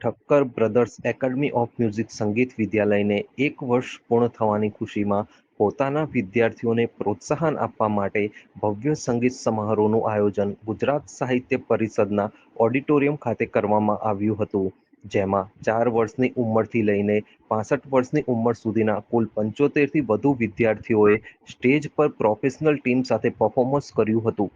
Thakkar brothers academy of music સંગીત વિદ્યાલયને 1 વર્ષ પૂર્ણ થવાની ખુશીમાં પોતાના વિદ્યાર્થીઓને પ્રોત્સાહન આપવા માટે ભવ્ય સંગીત સમારોહનું આયોજન ગુજરાત સાહિત્ય પરિષદના ઓડિટોરિયમ ખાતે કરવામાં આવ્યું હતું, જેમાં 4 વર્ષની ઉંમરથી લઈને 65 વર્ષની ઉંમર સુધીના કુલ 75થી વધુ વિદ્યાર્થીઓએ સ્ટેજ પર પ્રોફેશનલ ટીમ સાથે પરફોર્મન્સ કર્યું હતું.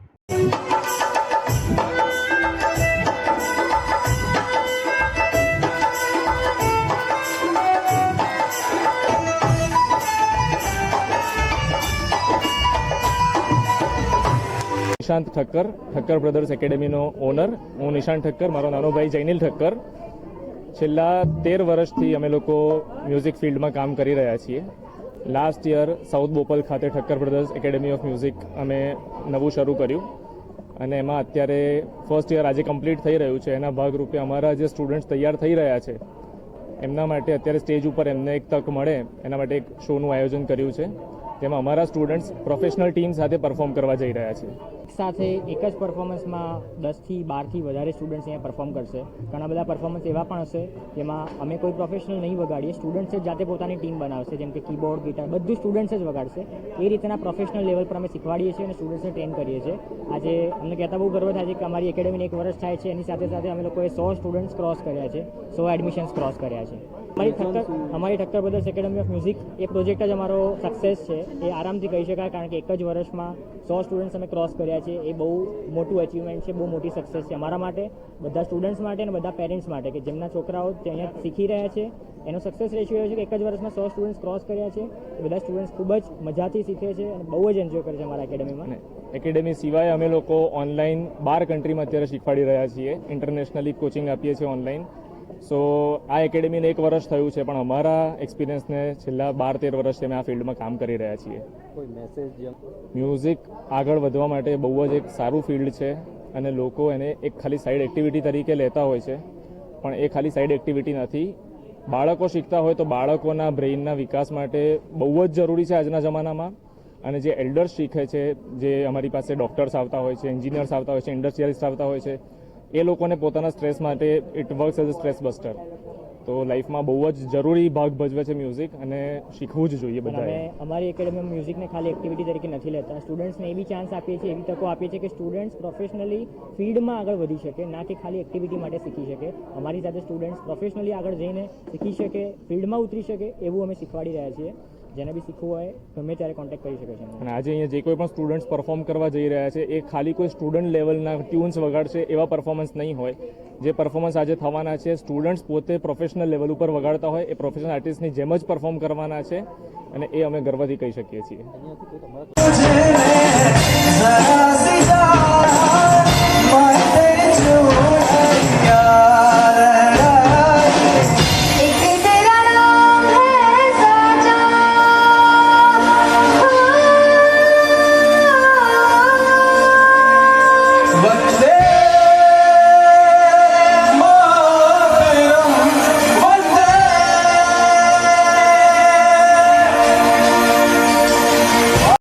નિશાંત ઠક્કર, ઠક્કર બ્રધર્સ એકેડેમીનો ઓનર. હું નિશાંત ઠક્કર, મારો નાનો ભાઈ જૈનિલ ઠક્કર. છેલ્લા 13 વર્ષથી અમે લોકો મ્યુઝિક ફિલ્ડમાં કામ કરી રહ્યા છીએ. લાસ્ટ યર સાઉથ બોપલ ખાતે Thakkar brothers academy of music અમે નવું શરૂ કર્યું અને એમાં અત્યારે ફર્સ્ટ યર આજે કમ્પ્લીટ થઈ રહ્યું છે. એના ભાગરૂપે અમારા જે સ્ટુડન્ટ્સ તૈયાર થઈ રહ્યા છે એમના માટે અત્યારે સ્ટેજ ઉપર એમને એક તક મળે એના માટે એક શોનું આયોજન કર્યું છે, જેમાં અમારા સ્ટુડન્ટ્સ પ્રોફેશનલ ટીમ સાથે પરફોર્મ કરવા જઈ રહ્યા છે. સાથે એક જ પરફોર્મન્સમાં 10થી 12થી વધારે સ્ટુડન્ટ્સ અહીંયા પરફોર્મ કરશે. ઘણા બધા પરફોર્મન્સ એવા પણ હશે જેમાં અમે કોઈ પ્રોફેશનલ નહીં વગાડીએ, સ્ટુડન્ટ્સ જ જાતે પોતાની ટીમ બનાવશે, જેમ કે કીબોર્ડ, ગિટાર બધું સ્ટુડન્ટ્સ જ વગાડશે. એ રીતના પ્રોફેશનલ લેવલ પર અમે શીખવાડીએ છીએ અને સ્ટુડન્ટ્સને ટ્રેન કરીએ છીએ. આજે અમને કહેતા બહુ ગર્વ થાય છે કે અમારી એકેડેમીને 1 વર્ષ થાય છે, એની સાથે સાથે અમે લોકોએ 100 સ્ટુડન્ટ્સ ક્રોસ કર્યા છે, 100 એડમિશન્સ ક્રોસ કર્યા છે. અમારી Thakkar brothers academy of music A project જ અમારો સક્સેસ છે, એ આરામથી કહી શકાય, કારણ કે એક જ વર્ષમાં 100 સ્ટુડન્ટ્સ અમે ક્રોસ કર્યા છે. એ બહુ મોટું અચીવમેન્ટ છે, બહુ મોટી સક્સેસ છે અમારા માટે, બધા સ્ટુડન્ટ્સ માટે અને બધા પેરેન્ટ્સ માટે કે જેમના છોકરાઓ અહીંયા શીખી રહ્યા છે. એનો સક્સેસ રેશિયો એ છે કે એક જ વર્ષમાં 100 સ્ટુડન્ટ્સ ક્રોસ કર્યા છે. એ બધા સ્ટુડન્ટ્સ ખૂબ જ મજાથી શીખે છે અને બહુ જ એન્જોય કરે છે અમારા એકેડેમીમાં. એકેડેમી સિવાય અમે લોકો ઓનલાઈન 12 કન્ટ્રીમાં અત્યારે શીખવાડી રહ્યા છીએ. ઇન્ટરનેશનલી કોચિંગ આપીએ છીએ ઓનલાઈન. સો આ એકેડેમીને 1 વર્ષ થયું છે, પણ અમારા એક્સપિરિયન્સને છેલ્લા 12-13 વર્ષથી અમે આ ફિલ્ડમાં કામ કરી રહ્યા છીએ. કોઈ મેસેજ? મ્યુઝિક આગળ વધવા માટે બહુ જ એક સારું ફિલ્ડ છે અને લોકો એને એક ખાલી સાઈડ એક્ટિવિટી તરીકે લેતા હોય છે, પણ એ ખાલી સાઈડ એક્ટિવિટી નથી. બાળકો શીખતા હોય તો બાળકોના બ્રેઇનના વિકાસ માટે બહુ જ જરૂરી છે આજના જમાનામાં. અને જે એલ્ડર્સ શીખે છે, જે અમારી પાસે ડૉક્ટર્સ આવતા હોય છે, એન્જિનિયર્સ આવતા હોય છે, ઇન્ડસ્ટ્રીયલિસ્ટ આવતા હોય છે, એ લોકોને પોતાના સ્ટ્રેસ માટે it works as a stress buster. તો લાઈફમાં બહુ જ જરૂરી ભાગ ભજવે છે મ્યુઝિક અને શીખવું જ જોઈએ બધાએ. અમારી એકેડેમીમાં મ્યુઝિકને ખાલી એક્ટિવિટી તરીકે નથી લેતા, સ્ટુડન્ટ્સને એવી ચાન્સ આપીએ છીએ, એવી તકો આપીએ છીએ કે સ્ટુડન્ટ્સ પ્રોફેશનલી ફિલ્ડમાં આગળ વધી શકે, ના કે ખાલી એક્ટિવિટી માટે શીખી શકે. અમારી સાથે સ્ટુડન્ટ્સ પ્રોફેશનલી આગળ જઈને શીખી શકે, ફિલ્ડમાં ઉતરી શકે, એવું અમે શીખવાડી રહ્યા છીએ. જેને બી શીખવું હોય ગમે ત્યારે કોન્ટેક્ટ કરી શકે છે. અને આજે અહીંયા જે કોઈ પણ સ્ટુડન્ટ્સ પરફોર્મ કરવા જઈ રહ્યા છે એ ખાલી કોઈ સ્ટુડન્ટ લેવલના ટ્યુન્સ વગાડશે એવા પરફોર્મન્સ નહીં હોય. જે પરફોર્મન્સ આજે થવાના છે, સ્ટુડન્ટ્સ પોતે પ્રોફેશનલ લેવલ ઉપર વગાડતા હોય એ પ્રોફેશનલ આર્ટિસ્ટની જેમ જ પરફોર્મ કરવાના છે અને એ અમે ગર્વથી કહી શકીએ છીએ.